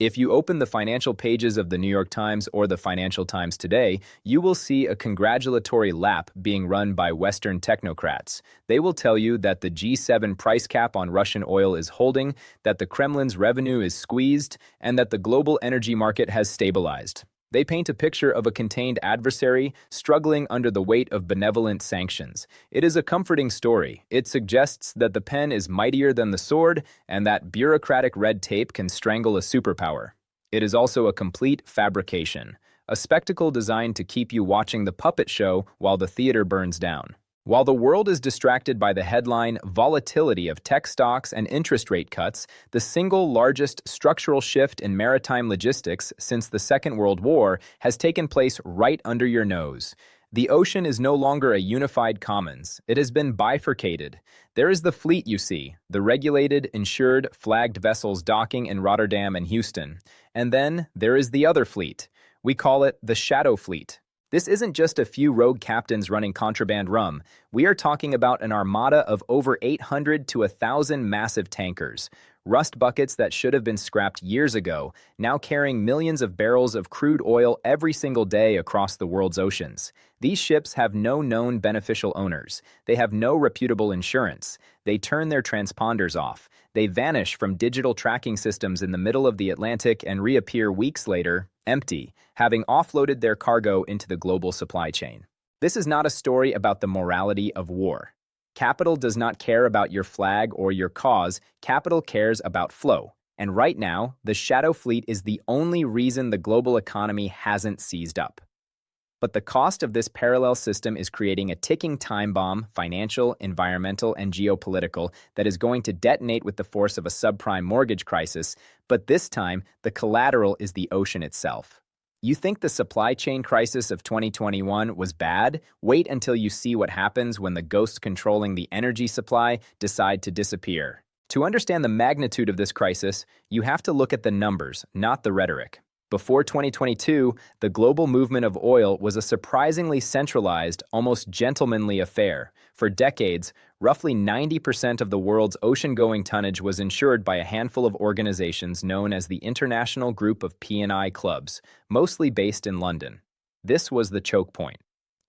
If you open the financial pages of the New York Times or the Financial Times today, you will see a congratulatory lap being run by Western technocrats. They will tell you that the G7 price cap on Russian oil is holding, that the Kremlin's revenue is squeezed, and that the global energy market has stabilized. They paint a picture of a contained adversary struggling under the weight of benevolent sanctions. It is a comforting story. It suggests that the pen is mightier than the sword and that bureaucratic red tape can strangle a superpower. It is also a complete fabrication, a spectacle designed to keep you watching the puppet show while the theater burns down. While the world is distracted by the headline volatility of tech stocks and interest rate cuts, the single largest structural shift in maritime logistics since the Second World War has taken place right under your nose. The ocean is no longer a unified commons. It has been bifurcated. There is the fleet you see, the regulated, insured, flagged vessels docking in Rotterdam and Houston. And then there is the other fleet. We call it the shadow fleet. This isn't just a few rogue captains running contraband rum. We are talking about an armada of over 800 to 1,000 massive tankers, rust buckets that should have been scrapped years ago, now carrying millions of barrels of crude oil every single day across the world's oceans. These ships have no known beneficial owners. They have no reputable insurance. They turn their transponders off. They vanish from digital tracking systems in the middle of the Atlantic and reappear weeks later, empty, having offloaded their cargo into the global supply chain. This is not a story about the morality of war. Capital does not care about your flag or your cause. Capital cares about flow. And right now, the shadow fleet is the only reason the global economy hasn't seized up. But the cost of this parallel system is creating a ticking time bomb, financial, environmental, and geopolitical, that is going to detonate with the force of a subprime mortgage crisis, but this time, the collateral is the ocean itself. You think the supply chain crisis of 2021 was bad? Wait until you see what happens when the ghosts controlling the energy supply decide to disappear. To understand the magnitude of this crisis, you have to look at the numbers, not the rhetoric. Before 2022, the global movement of oil was a surprisingly centralized, almost gentlemanly affair. For decades, roughly 90% of the world's ocean-going tonnage was insured by a handful of organizations known as the International Group of P&I Clubs, mostly based in London. This was the choke point.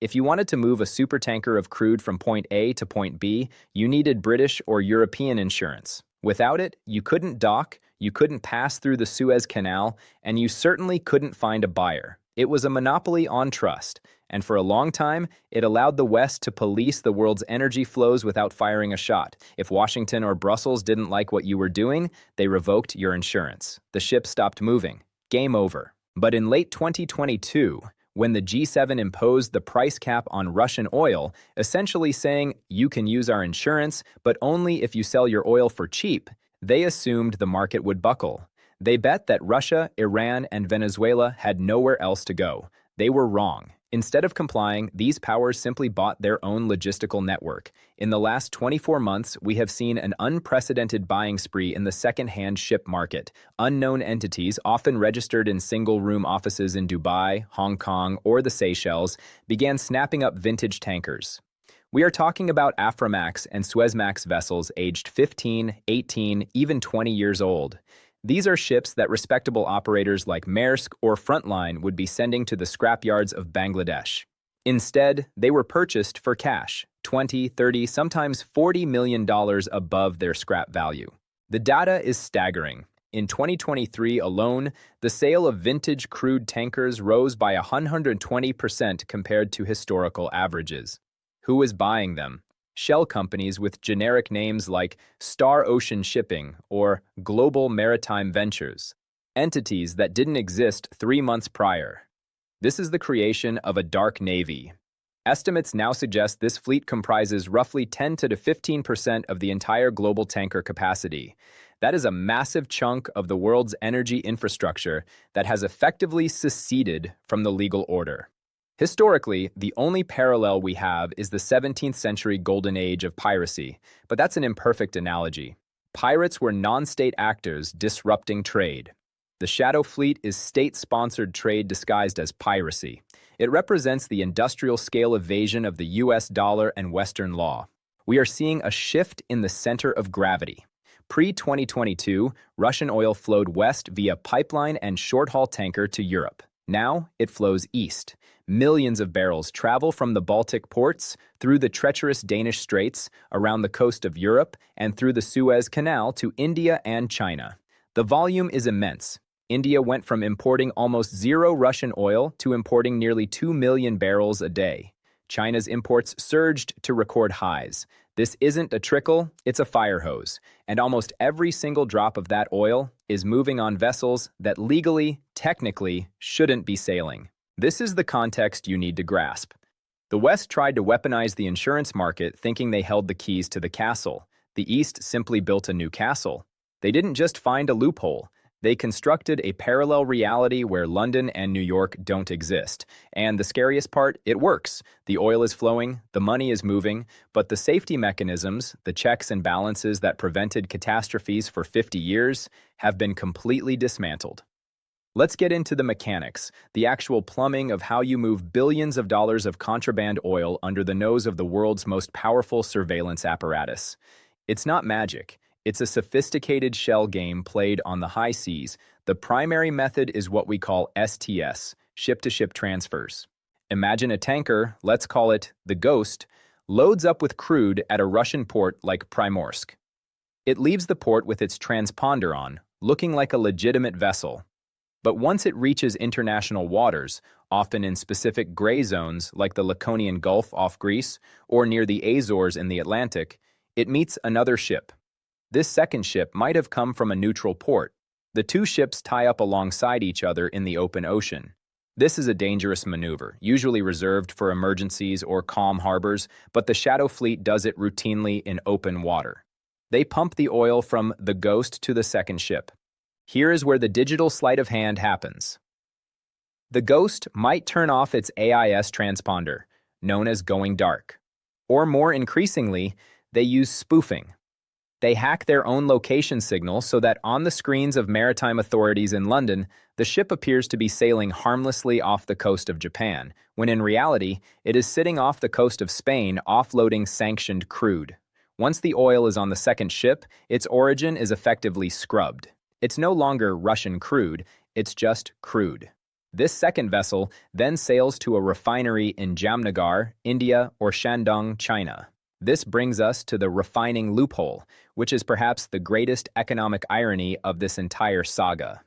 If you wanted to move a supertanker of crude from point A to point B, you needed British or European insurance. Without it, you couldn't dock, you couldn't pass through the Suez Canal, and you certainly couldn't find a buyer. It was a monopoly on trust, and for a long time, it allowed the West to police the world's energy flows without firing a shot. If Washington or Brussels didn't like what you were doing, they revoked your insurance. The ship stopped moving. Game over. But in late 2022, when the G7 imposed the price cap on Russian oil, essentially saying, you can use our insurance, but only if you sell your oil for cheap, they assumed the market would buckle. They bet that Russia, Iran, and Venezuela had nowhere else to go. They were wrong. Instead of complying, these powers simply bought their own logistical network. In the last 24 months, we have seen an unprecedented buying spree in the second-hand ship market. Unknown entities, often registered in single-room offices in Dubai, Hong Kong, or the Seychelles, began snapping up vintage tankers. We are talking about Aframax and Suezmax vessels aged 15, 18, even 20 years old. These are ships that respectable operators like Maersk or Frontline would be sending to the scrapyards of Bangladesh. Instead, they were purchased for cash, $20, $30, sometimes $40 million above their scrap value. The data is staggering. In 2023 alone, the sale of vintage crude tankers rose by 120% compared to historical averages. Who is buying them? Shell companies with generic names like Star Ocean Shipping or Global Maritime Ventures, entities that didn't exist 3 months prior. This is the creation of a dark navy. Estimates now suggest this fleet comprises roughly 10 to 15% of the entire global tanker capacity. That is a massive chunk of the world's energy infrastructure that has effectively seceded from the legal order. Historically, the only parallel we have is the 17th century golden age of piracy, but that's an imperfect analogy. Pirates were non-state actors disrupting trade. The Shadow Fleet is state-sponsored trade disguised as piracy. It represents the industrial-scale evasion of the US dollar and Western law. We are seeing a shift in the center of gravity. Pre-2022, Russian oil flowed west via pipeline and short-haul tanker to Europe. Now, it flows east. Millions of barrels travel from the Baltic ports, through the treacherous Danish Straits, around the coast of Europe, and through the Suez Canal to India and China. The volume is immense. India went from importing almost zero Russian oil to importing nearly 2 million barrels a day. China's imports surged to record highs. This isn't a trickle, it's a fire hose, and almost every single drop of that oil is moving on vessels that legally, technically, shouldn't be sailing. This is the context you need to grasp. The West tried to weaponize the insurance market thinking they held the keys to the castle. The East simply built a new castle. They didn't just find a loophole. They constructed a parallel reality where London and New York don't exist. And the scariest part, it works. The oil is flowing, the money is moving, but the safety mechanisms, the checks and balances that prevented catastrophes for 50 years, have been completely dismantled. Let's get into the mechanics, the actual plumbing of how you move billions of dollars of contraband oil under the nose of the world's most powerful surveillance apparatus. It's not magic. It's a sophisticated shell game played on the high seas. The primary method is what we call STS, ship-to-ship transfers. Imagine a tanker, let's call it the Ghost, loads up with crude at a Russian port like Primorsk. It leaves the port with its transponder on, looking like a legitimate vessel. But once it reaches international waters, often in specific gray zones like the Laconian Gulf off Greece or near the Azores in the Atlantic, it meets another ship. This second ship might have come from a neutral port. The two ships tie up alongside each other in the open ocean. This is a dangerous maneuver, usually reserved for emergencies or calm harbors, but the Shadow Fleet does it routinely in open water. They pump the oil from the Ghost to the second ship. Here is where the digital sleight of hand happens. The Ghost might turn off its AIS transponder, known as going dark. Or more increasingly, they use spoofing. They hack their own location signal so that on the screens of maritime authorities in London, the ship appears to be sailing harmlessly off the coast of Japan, when in reality, it is sitting off the coast of Spain offloading sanctioned crude. Once the oil is on the second ship, its origin is effectively scrubbed. It's no longer Russian crude, it's just crude. This second vessel then sails to a refinery in Jamnagar, India, or Shandong, China. This brings us to the refining loophole, which is perhaps the greatest economic irony of this entire saga.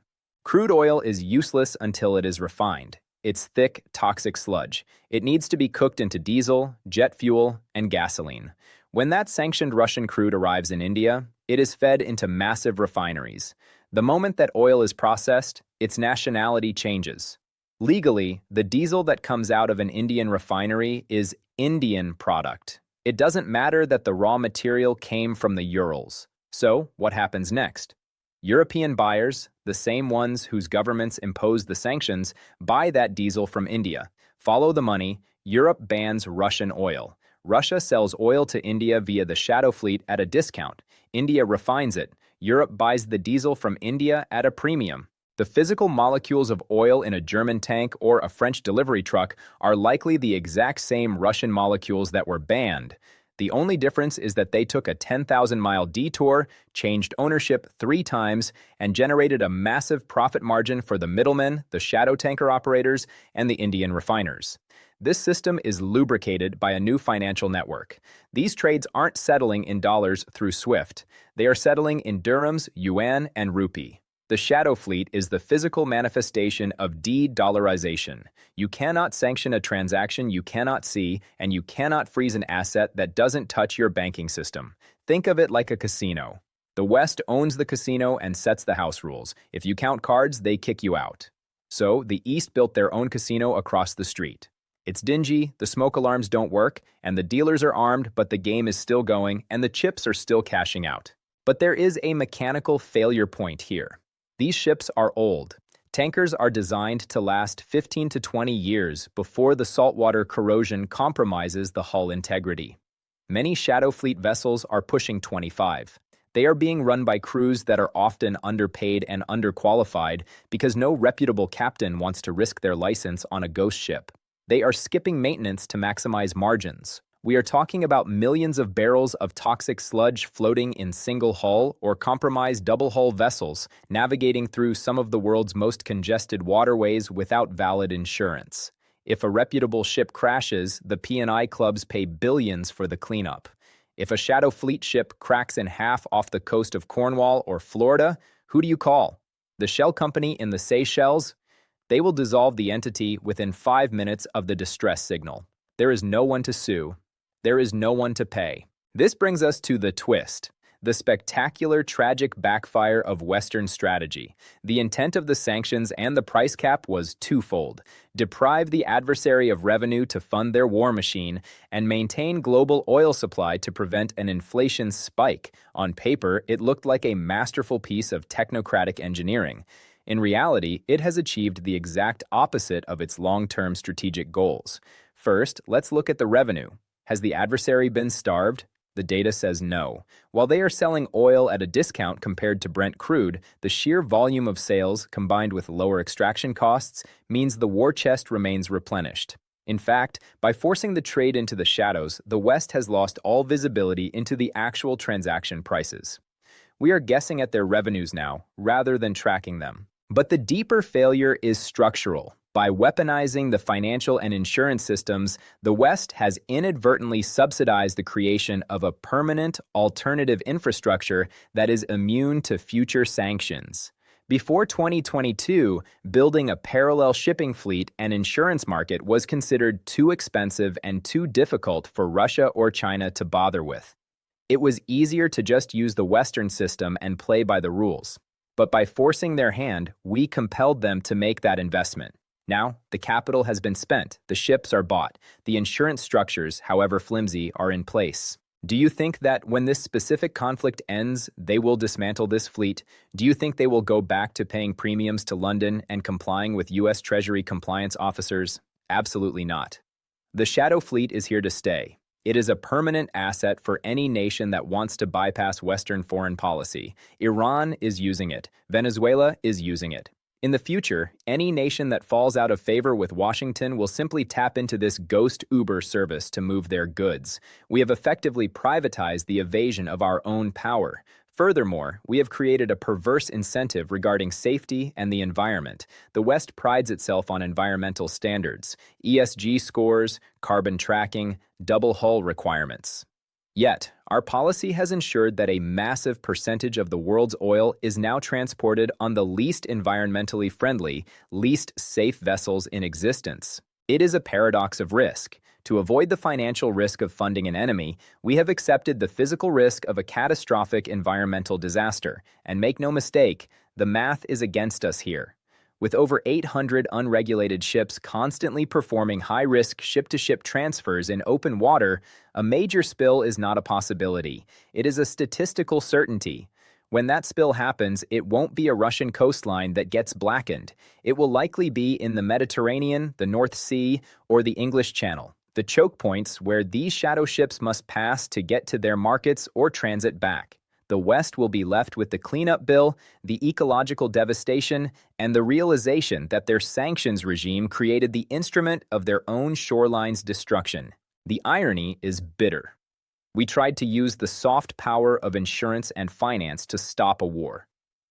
Crude oil is useless until it is refined. It's thick, toxic sludge. It needs to be cooked into diesel, jet fuel, and gasoline. When that sanctioned Russian crude arrives in India, it is fed into massive refineries. The moment that oil is processed, its nationality changes. Legally, the diesel that comes out of an Indian refinery is Indian product. It doesn't matter that the raw material came from the Urals. So, what happens next? European buyers, the same ones whose governments impose the sanctions, buy that diesel from India. Follow the money, Europe bans Russian oil. Russia sells oil to India via the Shadow Fleet at a discount. India refines it. Europe buys the diesel from India at a premium. The physical molecules of oil in a German tank or a French delivery truck are likely the exact same Russian molecules that were banned. The only difference is that they took a 10,000-mile detour, changed ownership 3 times, and generated a massive profit margin for the middlemen, the shadow tanker operators, and the Indian refiners. This system is lubricated by a new financial network. These trades aren't settling in dollars through SWIFT. They are settling in dirhams, yuan, and rupee. The Shadow Fleet is the physical manifestation of de-dollarization. You cannot sanction a transaction you cannot see, and you cannot freeze an asset that doesn't touch your banking system. Think of it like a casino. The West owns the casino and sets the house rules. If you count cards, they kick you out. So, the East built their own casino across the street. It's dingy, the smoke alarms don't work, and the dealers are armed, but the game is still going, and the chips are still cashing out. But there is a mechanical failure point here. These ships are old. Tankers are designed to last 15 to 20 years before the saltwater corrosion compromises the hull integrity. Many Shadow Fleet vessels are pushing 25. They are being run by crews that are often underpaid and underqualified because no reputable captain wants to risk their license on a ghost ship. They are skipping maintenance to maximize margins. We are talking about millions of barrels of toxic sludge floating in single-hull or compromised double-hull vessels, navigating through some of the world's most congested waterways without valid insurance. If a reputable ship crashes, the P&I clubs pay billions for the cleanup. If a Shadow Fleet ship cracks in half off the coast of Cornwall or Florida, who do you call? The shell company in the Seychelles? They will dissolve the entity within 5 minutes of the distress signal. There is no one to sue. There is no one to pay. This brings us to the twist, the spectacular, tragic backfire of Western strategy. The intent of the sanctions and the price cap was twofold: deprive the adversary of revenue to fund their war machine, and maintain global oil supply to prevent an inflation spike. On paper, it looked like a masterful piece of technocratic engineering. In reality, it has achieved the exact opposite of its long-term strategic goals. First, let's look at the revenue. Has the adversary been starved? The data says no. While they are selling oil at a discount compared to Brent crude, the sheer volume of sales, combined with lower extraction costs, means the war chest remains replenished. In fact, by forcing the trade into the shadows, the West has lost all visibility into the actual transaction prices. We are guessing at their revenues now, rather than tracking them. But the deeper failure is structural. By weaponizing the financial and insurance systems, the West has inadvertently subsidized the creation of a permanent, alternative infrastructure that is immune to future sanctions. Before 2022, building a parallel shipping fleet and insurance market was considered too expensive and too difficult for Russia or China to bother with. It was easier to just use the Western system and play by the rules. But by forcing their hand, we compelled them to make that investment. Now, the capital has been spent, the ships are bought, the insurance structures, however flimsy, are in place. Do you think that when this specific conflict ends, they will dismantle this fleet? Do you think they will go back to paying premiums to London and complying with U.S. Treasury compliance officers? Absolutely not. The Shadow Fleet is here to stay. It is a permanent asset for any nation that wants to bypass Western foreign policy. Iran is using it. Venezuela is using it. In the future, any nation that falls out of favor with Washington will simply tap into this ghost Uber service to move their goods. We have effectively privatized the evasion of our own power. Furthermore, we have created a perverse incentive regarding safety and the environment. The West prides itself on environmental standards, ESG scores, carbon tracking, double hull requirements. Yet, our policy has ensured that a massive percentage of the world's oil is now transported on the least environmentally friendly, least safe vessels in existence. It is a paradox of risk. To avoid the financial risk of funding an enemy, we have accepted the physical risk of a catastrophic environmental disaster. And make no mistake, the math is against us here. With over 800 unregulated ships constantly performing high-risk ship-to-ship transfers in open water, a major spill is not a possibility. It is a statistical certainty. When that spill happens, it won't be a Russian coastline that gets blackened. It will likely be in the Mediterranean, the North Sea, or the English Channel, the choke points where these shadow ships must pass to get to their markets or transit back. The West will be left with the cleanup bill, the ecological devastation, and the realization that their sanctions regime created the instrument of their own shoreline's destruction. The irony is bitter. We tried to use the soft power of insurance and finance to stop a war.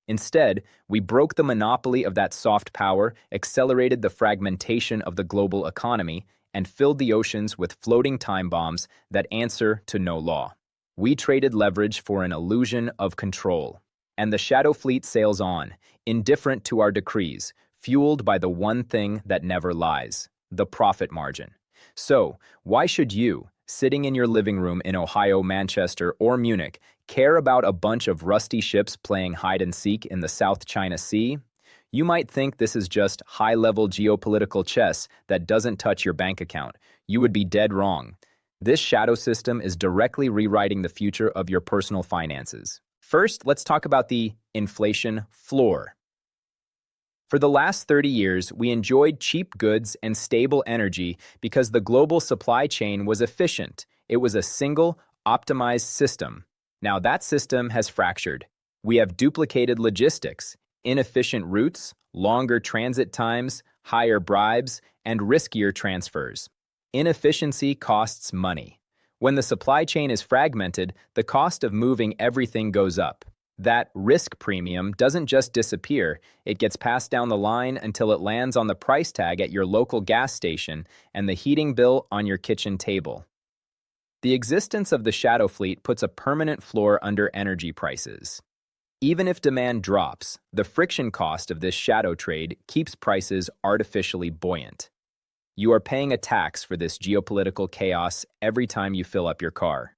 Instead, we broke the monopoly of that soft power, accelerated the fragmentation of the global economy, and filled the oceans with floating time bombs that answer to no law. We traded leverage for an illusion of control. And the Shadow Fleet sails on, indifferent to our decrees, fueled by the one thing that never lies, the profit margin. So, why should you, sitting in your living room in Ohio, Manchester, or Munich, care about a bunch of rusty ships playing hide-and-seek in the South China Sea? You might think this is just high-level geopolitical chess that doesn't touch your bank account. You would be dead wrong. This shadow system is directly rewriting the future of your personal finances. First, let's talk about the inflation floor. For the last 30 years, we enjoyed cheap goods and stable energy because the global supply chain was efficient. It was a single, optimized system. Now that system has fractured. We have duplicated logistics, inefficient routes, longer transit times, higher bribes, and riskier transfers. Inefficiency costs money. When the supply chain is fragmented, the cost of moving everything goes up. That risk premium doesn't just disappear, it gets passed down the line until it lands on the price tag at your local gas station and the heating bill on your kitchen table. The existence of the shadow fleet puts a permanent floor under energy prices. Even if demand drops, the friction cost of this shadow trade keeps prices artificially buoyant. You are paying a tax for this geopolitical chaos every time you fill up your car.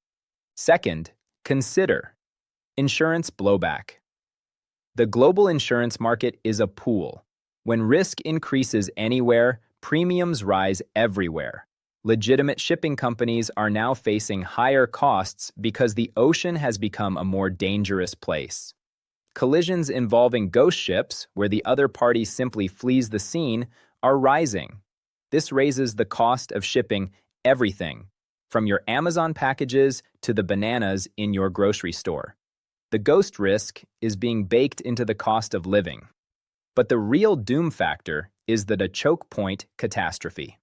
Second, consider insurance blowback. The global insurance market is a pool. When risk increases anywhere, premiums rise everywhere. Legitimate shipping companies are now facing higher costs because the ocean has become a more dangerous place. Collisions involving ghost ships, where the other party simply flees the scene, are rising. This raises the cost of shipping everything, from your Amazon packages to the bananas in your grocery store. The ghost risk is being baked into the cost of living. But the real doom factor is the choke point catastrophe.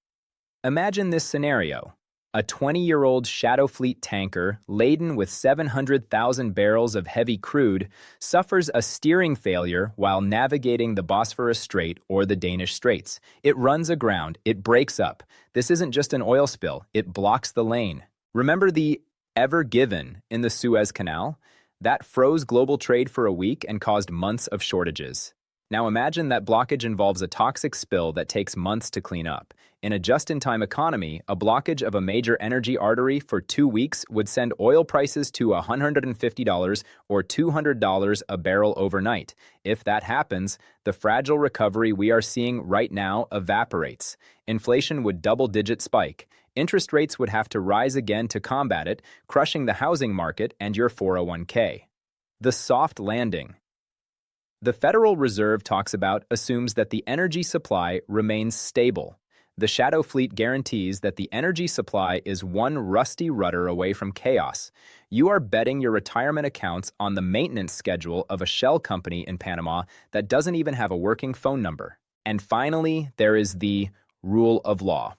Imagine this scenario. A 20-year-old Shadow Fleet tanker laden with 700,000 barrels of heavy crude suffers a steering failure while navigating the Bosphorus Strait or the Danish Straits. It runs aground. It breaks up. This isn't just an oil spill. It blocks the lane. Remember the Ever Given in the Suez Canal? That froze global trade for a week and caused months of shortages. Now imagine that blockage involves a toxic spill that takes months to clean up. In a just-in-time economy, a blockage of a major energy artery for 2 weeks would send oil prices to $150 or $200 a barrel overnight. If that happens, the fragile recovery we are seeing right now evaporates. Inflation would double-digit spike. Interest rates would have to rise again to combat it, crushing the housing market and your 401k. The soft landing. The Federal Reserve assumes that the energy supply remains stable. The Shadow Fleet guarantees that the energy supply is one rusty rudder away from chaos. You are betting your retirement accounts on the maintenance schedule of a shell company in Panama that doesn't even have a working phone number. And finally, there is the rule of law.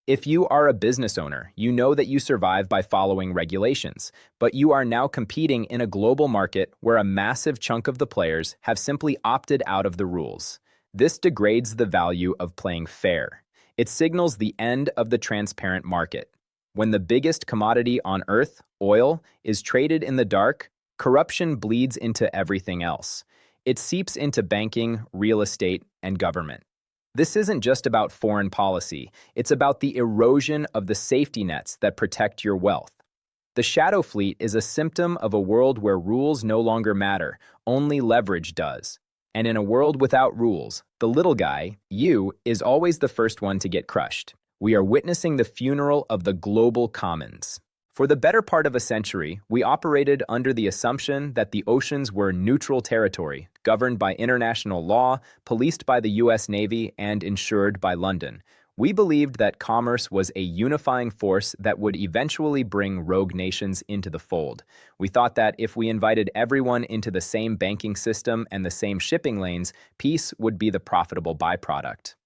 If you are a business owner, you know that you survive by following regulations, but you are now competing in a global market where a massive chunk of the players have simply opted out of the rules. This degrades the value of playing fair. It signals the end of the transparent market. When the biggest commodity on Earth, oil, is traded in the dark, corruption bleeds into everything else. It seeps into banking, real estate, and government. This isn't just about foreign policy. It's about the erosion of the safety nets that protect your wealth. The Shadow Fleet is a symptom of a world where rules no longer matter, only leverage does. And in a world without rules, the little guy, you, is always the first one to get crushed. We are witnessing the funeral of the global commons. For the better part of a century, we operated under the assumption that the oceans were neutral territory, governed by international law, policed by the U.S. Navy, and insured by London. We believed that commerce was a unifying force that would eventually bring rogue nations into the fold. We thought that if we invited everyone into the same banking system and the same shipping lanes, peace would be the profitable byproduct.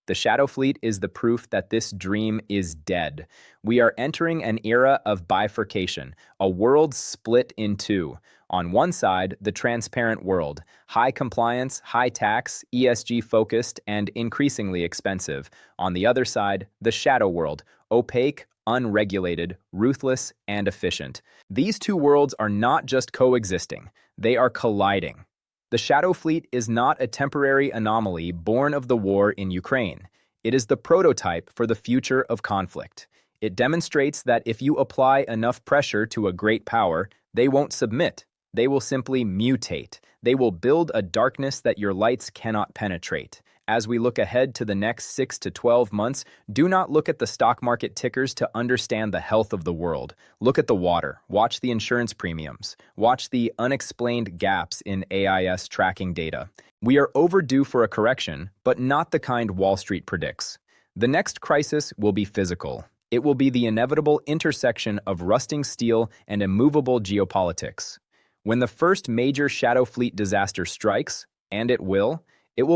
The Shadow Fleet is the proof that this dream is dead. We are entering an era of bifurcation, a world split in two. On one side, the transparent world, high compliance, high tax, ESG-focused, and increasingly expensive. On the other side, the shadow world, opaque, unregulated, ruthless, and efficient. These two worlds are not just coexisting, they are colliding. The Shadow Fleet is not a temporary anomaly born of the war in Ukraine. It is the prototype for the future of conflict. It demonstrates that if you apply enough pressure to a great power, they won't submit. They will simply mutate. They will build a darkness that your lights cannot penetrate. As we look ahead to the next 6 to 12 months, do not look at the stock market tickers to understand the health of the world. Look at the water. Watch the insurance premiums. Watch the unexplained gaps in AIS tracking data. We are overdue for a correction, but not the kind Wall Street predicts. The next crisis will be physical. It will be the inevitable intersection of rusting steel and immovable geopolitics. When the first major Shadow Fleet disaster strikes, and it will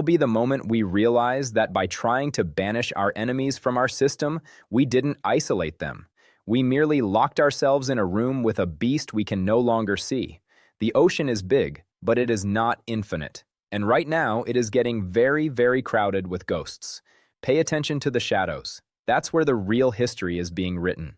be the moment we realize that by trying to banish our enemies from our system, we didn't isolate them. We merely locked ourselves in a room with a beast we can no longer see. The ocean is big, but it is not infinite. And right now, it is getting very, very crowded with ghosts. Pay attention to the shadows. That's where the real history is being written.